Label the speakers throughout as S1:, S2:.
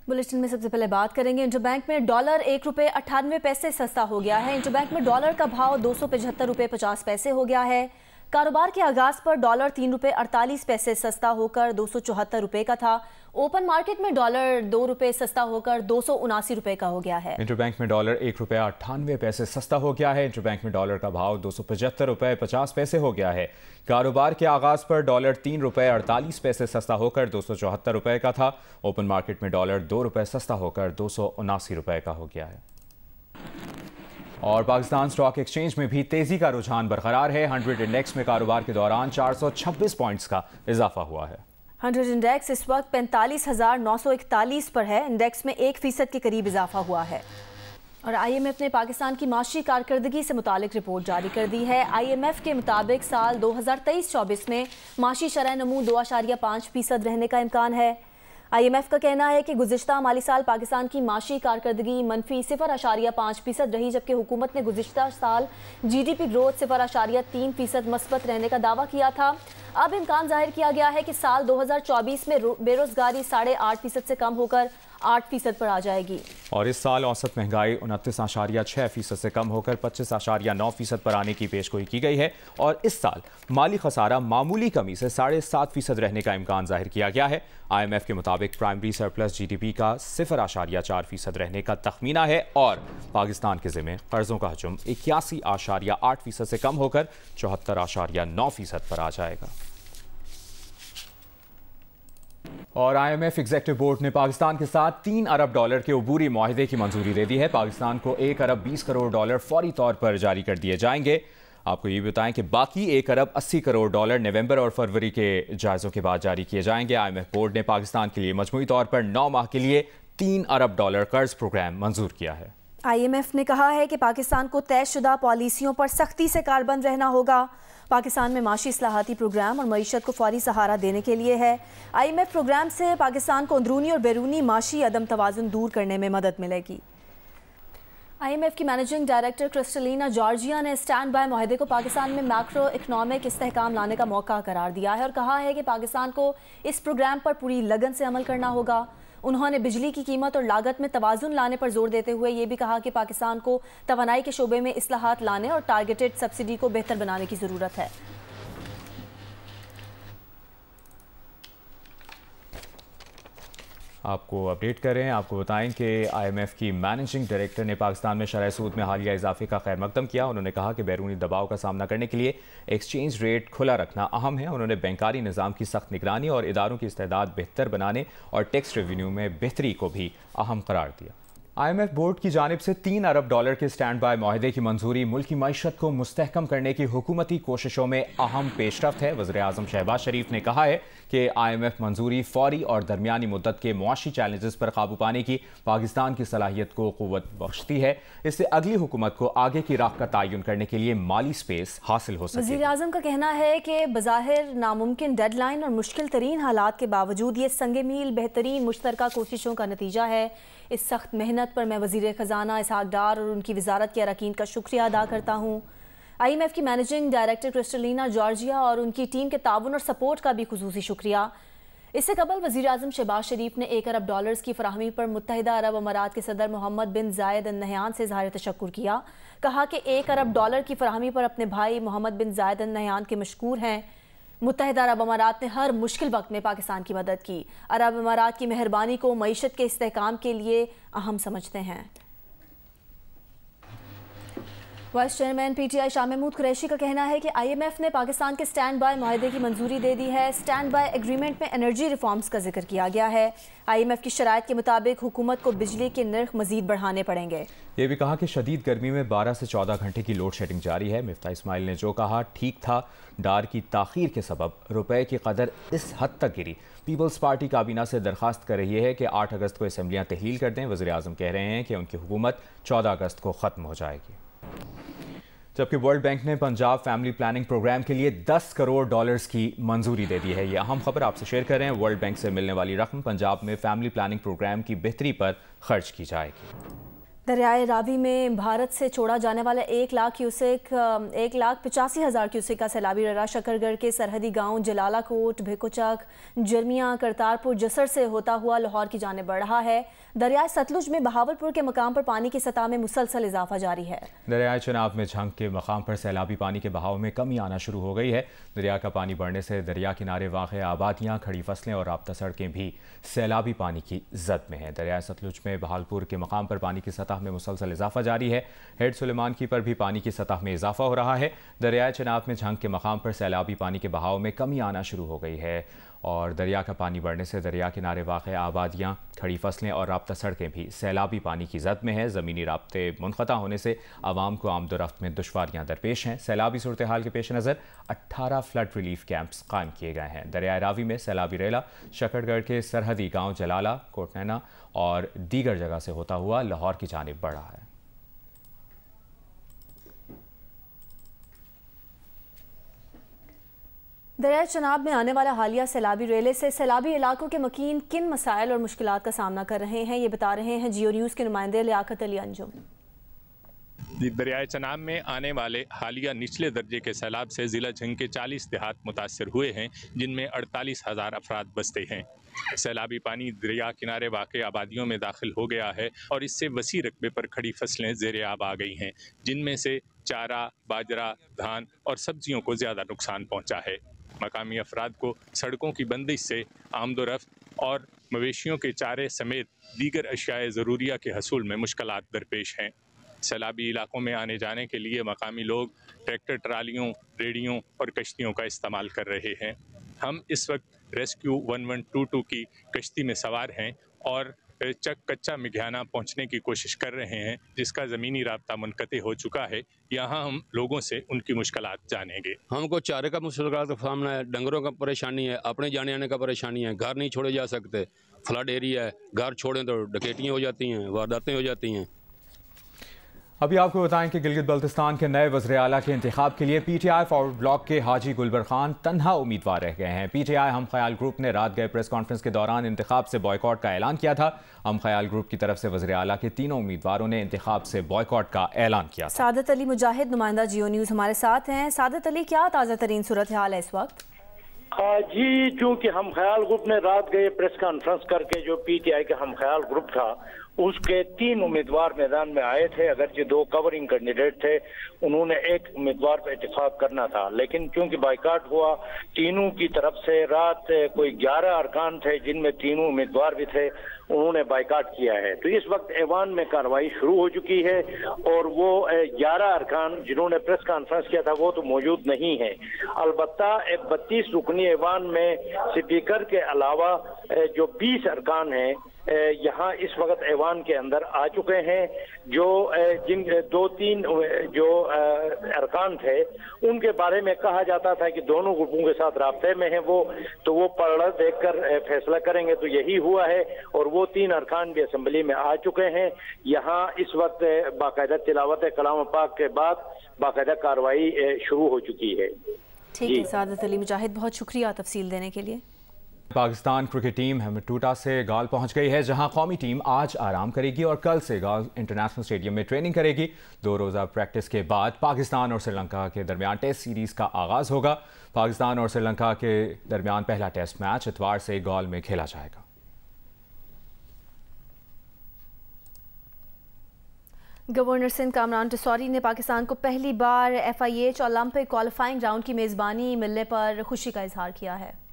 S1: Bulletin में सबसे पहले बात करेंगे इंटरबैंक में डॉलर 1 रुपये 98 पैसे सस्ता हो गया है। इंटरबैंक में डॉलर का भाव 275 रुपये 50 पैसे हो गया है। कारोबार के आगाज पर डॉलर 3 रुपये 48 पैसे सस्ता होकर 274 रुपये का था। ओपन मार्केट में डॉलर 2 रुपये सस्ता होकर 279 रुपये का हो गया है।
S2: इंटरबैंक में डॉलर 1 रुपये 98 पैसे सस्ता हो गया है। इंटरबैंक में डॉलर का भाव 275 रुपये 50 पैसे हो गया है। कारोबार के आगाज पर डॉलर 3 रुपये 48 पैसे सस्ता होकर 274 रुपये का था। ओपन मार्केट में डॉलर 2 रुपये सस्ता होकर 279 रुपये का हो गया है। और पाकिस्तान स्टॉक एक्सचेंज में भी तेजी का रुझान बरकरार है। 100 इंडेक्स में कारोबार के दौरान 426 पॉइंट्स का इजाफा हुआ है।
S1: 100 इंडेक्स इस वक्त 45,941 पर है। इंडेक्स में 1% के करीब इजाफा हुआ है। और IMF ने पाकिस्तान की माशी कारकर्दगी से मुतालिक रिपोर्ट जारी कर दी है। IMF के मुताबिक साल 2023-24 में माशी शरह नमू 2.5% रहने का इम्कान है। IMF का कहना है कि गुज़िश्ता माली साल पाकिस्तान की माशी कारकर्दगी मनफी 0.5% रही, जबकि हुकूमत ने गुज़िश्ता साल GDP ग्रोथ 0.3% मस्बत रहने का दावा किया था। अब इम्कान जाहिर किया गया है कि साल 2024 में बेरोजगारी 8.5% से कम होकर 8% पर आ जाएगी।
S2: और इस साल औसत महंगाई 29.6% से कम होकर 25.9% पर आने की पेशगोई की गई है। और इस साल माली खसारा मामूली कमी से 7.5% रहने का इम्कान जाहिर किया गया है। IMF के मुताबिक प्राइमरी सरप्लस GDP का 0.4% रहने का तखमीना है। और पाकिस्तान के ज़िम्मे कर्जों का हजम 81.8% से कम होकर 74.9% पर आ जाएगा। और IMF एग्जीक्यूटिव बोर्ड ने पाकिस्तान के साथ $3 अरब के अबूरी मुआहदे की मंजूरी दे दी है। पाकिस्तान को $1 अरब 20 करोड़ फौरी तौर पर जारी कर दिए जाएंगे। आपको ये बताएं कि बाकी $1 अरब 80 करोड़ नवंबर और फरवरी के जायज़ों के बाद जारी किए जाएंगे। IMF बोर्ड ने पाकिस्तान के लिए मजमूई तौर पर 9 माह के लिए $3 अरब कर्ज प्रोग्राम मंजूर किया है।
S1: IMF ने कहा है कि पाकिस्तान को तयशुदा पॉलिसियों पर सख्ती से कारबंद रहना होगा। पाकिस्तान में माशी इस्लाहाती प्रोग्राम और मईशत को फौरी सहारा देने के लिए है। IMF प्रोग्राम से पाकिस्तान को अंदरूनी और बैरूनी माशी अदम तवाज़ुन दूर करने में मदद मिलेगी। IMF की मैनेजिंग डायरेक्टर क्रिस्टलिना जॉर्जिया ने स्टैंड बाय मुआहदे को पाकिस्तान में मैक्रो इकनॉमिक इस्तेहकाम लाने का मौका करार दिया है और कहा है कि पाकिस्तान को इस प्रोग्राम पर पूरी लगन से अमल करना होगा। उन्होंने बिजली की कीमत और लागत में तवाज़ुन लाने पर जोर देते हुए ये भी कहा कि पाकिस्तान को तवानाई के शोबे में इस्लाहात लाने और टारगेटेड सब्सिडी को बेहतर बनाने की ज़रूरत है।
S2: आपको अपडेट करें, आपको बताएं कि IMF की मैनेजिंग डायरेक्टर ने पाकिस्तान में शरह सूद में हालिया इजाफे का खैर मकदम किया। उन्होंने कहा कि बैरूनी दबाव का सामना करने के लिए एक्सचेंज रेट खुला रखना अहम है। उन्होंने बैंकारी निज़ाम की सख्त निगरानी और इदारों की इस्तेदाद बेहतर बनाने और टैक्स रेवेन्यू में बेहतरी को भी अहम करार दिया। IMF बोर्ड की जानिब से $3 अरब के स्टैंड बाय मुआहदे की मंजूरी मुल्क की मईशत को मुस्तहकम करने की हुकूमती कोशिशों में अहम पेशरफ्त है। वज़ीर आज़म शहबाज शरीफ ने कहा है कि IMF मंजूरी फौरी और दरमियानी मुद्दत के मुआशी चैलेंजेस पर काबू पाने की पाकिस्तान की सलाहियत को क़ुव्वत बख्शती है। इससे अगली हुकूमत को आगे की राह का तयन करने के लिए माली स्पेस हासिल हो सके।
S1: वज़ीर आज़म का कहना है कि बज़ाहिर नामुमकिन डेडलाइन और मुश्किल तरीन हालात के बावजूद ये संगे मील बेहतरीन मुश्तरका कोशिशों का नतीजा है। इस सख्त मेहनत पर मैं वज़ीर ख़जाना इसहाक डार और उनकी वज़ारत के अरकान का शुक्रिया अदा करता हूँ। IMF की मैनेजिंग डायरेक्टर क्रिस्टलिना जॉर्जिया और उनकी टीम के ताउन और सपोर्ट का भी खुसूसी शुक्रिया। इससे कबल वज़ीर आज़म शहबाज शरीफ ने $1 अरब की फराहमी पर मुत्तहिदा अरब अमारात के सदर मोहम्मद बिन जायद अल नहयान से इज़हार तशक्कुर किया। कहा कि $1 अरब की फराहमी पर अपने भाई मोहम्मद बिन जायद अल नहयान के मशकूर हैं। मुत्तहिदा अरब अमारात ने हर मुश्किल वक्त में पाकिस्तान की मदद की। अरब अमारात की मेहरबानी को मईशत के इस्तेहकाम के लिए अहम समझते हैं। Vice chairman PTI Shah Mahmood Qureshi का कहना है कि IMF ने पाकिस्तान के स्टैंड बाय मुआहदे की मंजूरी दे दी है। स्टैंड बाय एग्रीमेंट में एनर्जी रिफॉर्म्स का जिक्र किया गया है। IMF की शराइत के मुताबिक हुकूमत को बिजली के नर्ख मजीद बढ़ाने पड़ेंगे।
S2: ये भी कहा कि शदीद गर्मी में 12 से 14 घंटे की लोड शेडिंग जारी है। मिफ्ता इस्माइल ने जो कहा ठीक था। डार की ताखीर के सबब रुपए की कदर इस हद तक गिरी। पीपल्स पार्टी काबीना से दरख्वास्त कर रही है कि 8 अगस्त को असम्बलियाँ तहलील कर दें। वज़ीर आज़म कह रहे हैं कि उनकी हुकूमत 14 अगस्त को ख़त्म हो जाएगी। जबकि वर्ल्ड बैंक ने पंजाब फैमिली प्लानिंग प्रोग्राम के लिए $10 करोड़ की मंजूरी दे दी है। ये अहम खबर आपसे शेयर कर रहे हैं। वर्ल्ड बैंक से मिलने वाली रकम पंजाब में फैमिली प्लानिंग प्रोग्राम की बेहतरी पर खर्च की जाएगी।
S1: दरियाए रावी में भारत से छोड़ा जाने वाला 1,85,000 क्यूसेक का सैलाबी रेला शकरगढ़ के सरहदी गांव जलालाकोट, भिकुचक, जरमिया, करतारपुर, जसर से होता हुआ लाहौर की जानिब बढ़ रहा है। दरियाए सतलुज में बहावलपुर के मकाम पर पानी की सतह में मुसलसल इजाफा जारी है।
S2: दरियाए चनाब में झंग के मकाम पर सैलाबी पानी के बहाव में कमी आना शुरू हो गई है। दरिया का पानी बढ़ने से दरिया किनारे वाक़ आबादियाँ, खड़ी फसलें और राब्ता सड़कें भी सैलाबी पानी की जद में हैं। दरियाए सतलुज में बहावलपुर के मकाम पर पानी की सतह में मुसलसल इजाफा जारी है। हेड सुलेमान की पर भी पानी की सतह में इजाफा हो रहा है। दरियाए चनाब में झंग के मकाम पर सैलाबी पानी के बहाव में कमी आना शुरू हो गई है और दरिया का पानी बढ़ने से दरिया किनारे वाक़ आबादियाँ, खड़ी फसलें और राब्ता सड़कें भी सैलाबी पानी की जद में हैं। ज़मीनी राब्ते मुनक़ता होने से आवाम को आमदोरफ्त में दुश्वारियाँ दरपेश हैं। सैलाबी सूरत हाल के पेश नज़र 18 फ्लड रिलीफ कैंप्स कायम किए गए हैं। दरियाए रावी में सैलाबी रेला शकरगढ़ के सरहदी गाँव जलाला, कोटनैना और दीगर जगह से होता हुआ लाहौर की जानिब बढ़ा है।
S1: दरिया चनाब में आने वाला हालिया सैलाबी रेले से सैलाबी इलाकों के मकीन किन मसाइल और मुश्किलात का सामना कर रहे हैं, ये बता रहे हैं जियो न्यूज़ के नुमाइंदे लियाकत अली अंजुम।
S3: दरियाए चनाब में आने वाले हालिया निचले दर्जे के सैलाब से ज़िला झंग के 40 देहात मुतासर हुए हैं, जिनमें 48,000 अफराद बसते हैं। सैलाबी पानी दरिया किनारे वाक़ आबादियों में दाखिल हो गया है और इससे वसी रकबे पर खड़ी फसलें ज़ेर आब आ गई हैं, जिनमें से चारा, बाजरा, धान और सब्जियों को ज़्यादा नुकसान पहुँचा है। मकामी अफराद को सड़कों की बंदिश से आमदोरफ्त और मवेशियों के चारे समेत दीगर अशियाए ज़रूरिया के हसूल में मुश्किलात दरपेश हैं। सैलाबी इलाकों में आने जाने के लिए मकामी लोग ट्रैक्टर, ट्रालियों, रेडियों और कश्तियों का इस्तेमाल कर रहे हैं। हम इस वक्त रेस्क्यू 1122 की कश्ती में सवार हैं और चक कच्चा मिघाना पहुंचने की कोशिश कर रहे हैं, जिसका ज़मीनी राब्ता मुनक़ते हो चुका है। यहाँ हम लोगों से उनकी मुश्किलात जानेंगे।
S4: हमको चारे का मुश्किलात का सामना है, डंगरों का परेशानी है, अपने जाने आने का परेशानी है, घर नहीं छोड़े जा सकते, फ्लड एरिया है, घर छोड़ें तो डकैतियाँ हो जाती हैं, वारदातें हो जाती हैं।
S2: अभी आपको बताएं कि गिलगित बल्तिस्तान के नए वज़ीर आला के इंतखाब के लिए PTI फॉरवर्ड ब्लॉक के हाजी गुलबर खान तन्हा उम्मीदवार रह गए हैं। PTI हम ख्याल ग्रुप ने रात गए प्रेस कॉन्फ्रेंस के दौरान इंतखाब से बॉयकॉट का ऐलान किया था। हम ख्याल ग्रुप की तरफ से वज़ीर आला के तीनों उम्मीदवारों ने इंतखाब से बॉयकॉट का ऐलान किया था।
S1: सादत अली मुजाहिद, नुमाइंदा जियो न्यूज़ हमारे साथ हैं। सादत अली, क्या ताज़ा तरीन सूरत हाल है इस वक्त?
S5: जी, चूँकि हम ख्याल ग्रुप ने रात गए प्रेस कॉन्फ्रेंस करके जो PTI का हम ख्याल ग्रुप था उसके 3 उम्मीदवार मैदान में आए थे। अगरचे 2 कवरिंग कैंडिडेट थे, उन्होंने एक उम्मीदवार पर इत्तेफाक करना था, लेकिन क्योंकि बाइकाट हुआ तीनों की तरफ से, रात कोई 11 अरकान थे जिनमें तीनों उम्मीदवार भी थे, उन्होंने बाइकाट किया है। तो इस वक्त ऐवान में कार्रवाई शुरू हो चुकी है और वो 11 अरकान जिन्होंने प्रेस कॉन्फ्रेंस किया था वो तो मौजूद नहीं है। अलबत्ता एक 32 रुकनी ऐवान में स्पीकर के अलावा जो 20 अरकान हैं यहाँ इस वक्त ऐवान के अंदर आ चुके हैं। जो जिन 2-3 जो अरकान थे उनके बारे में कहा जाता था कि दोनों ग्रुपों के साथ राब्ते में है वो, तो वो पढ़ देखकर फैसला करेंगे, तो यही हुआ है और वो 3 अरकान भी असम्बली में आ चुके हैं। यहाँ इस वक्त बाकायदा तिलावत कलाम पाक के बाद बाकायदा कार्रवाई शुरू हो चुकी है।
S1: ठीक है सादत अली मुजाहिद, बहुत शुक्रिया तफसील देने के लिए।
S2: पाकिस्तान क्रिकेट टीम हेमटूटा से गाल पहुंच गई है, जहां कौमी टीम आज आराम करेगी और कल से गाल इंटरनेशनल स्टेडियम में ट्रेनिंग करेगी। 2 रोज़ा प्रैक्टिस के बाद पाकिस्तान और श्रीलंका के दरमियान टेस्ट सीरीज़ का आगाज़ होगा। पाकिस्तान और श्रीलंका के दरमियान पहला टेस्ट मैच इतवार से गाल में खेला जाएगा।
S1: गवर्नर सिंध कामरान टेसौरी ने पाकिस्तान को पहली बार FIH ओलंपिक क्वालिफाइंग राउंड की मेज़बानी मिलने पर खुशी का इजहार किया है।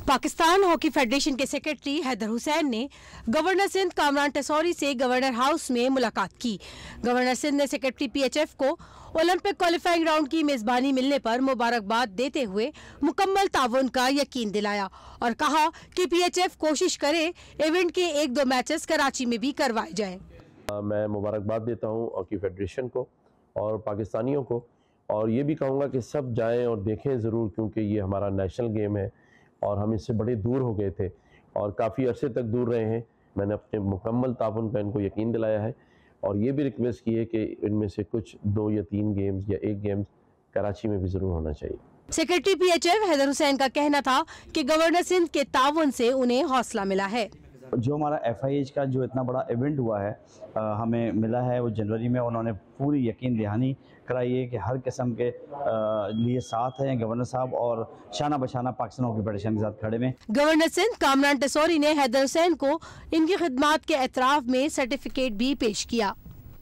S6: पाकिस्तान हॉकी फेडरेशन के सेक्रेटरी हैदर हुसैन ने गवर्नर सिंध कामरान टेसौरी से गवर्नर हाउस में मुलाकात की। गवर्नर सिंध ने सेक्रेटरी PHF को ओलंपिक क्वालिफाइंग राउंड की मेज़बानी मिलने पर मुबारकबाद देते हुए मुकम्मल ताउन का यकीन दिलाया और कहा कि PHF कोशिश करे इवेंट के 1-2 मैचेस कराची में भी करवाए जाए।
S7: मैं मुबारकबाद देता हूँ हॉकी फेडरेशन को और पाकिस्तानियों को, और ये भी कहूँगा कि सब जाएं और देखें ज़रूर, क्योंकि ये हमारा नेशनल गेम है और हम इससे बड़े दूर हो गए थे और काफ़ी अरसे तक दूर रहे हैं। मैंने अपने मुकम्मल ताउन का इनको यकीन दिलाया है और ये भी रिक्वेस्ट की है कि इनमें से कुछ 2 या 3 गेम्स या 1 गेम्स कराची में भी ज़रूर होना चाहिए।
S6: सेक्रेटरी PHF हैदर हुसैन का कहना था कि गवर्नर सिंध के ताउन से उन्हें हौसला मिला है।
S8: جو ہمارا FIH کا جو اتنا بڑا ایونٹ ہوا ہے ہمیں ملا ہے وہ جنوری میں، انہوں نے پوری یقین دہانی کرائی ہے کہ ہر قسم کے لیے ساتھ ہیں گورنر صاحب اور شانہ بشانہ پاکستان ہاکی فیڈریشن کے ساتھ کھڑے میں۔
S6: گورنر سندھ کامران ٹیسوری نے حیدر حسین کو ان کی خدمات کے اعتراف میں سرٹیفکیٹ بھی پیش کیا۔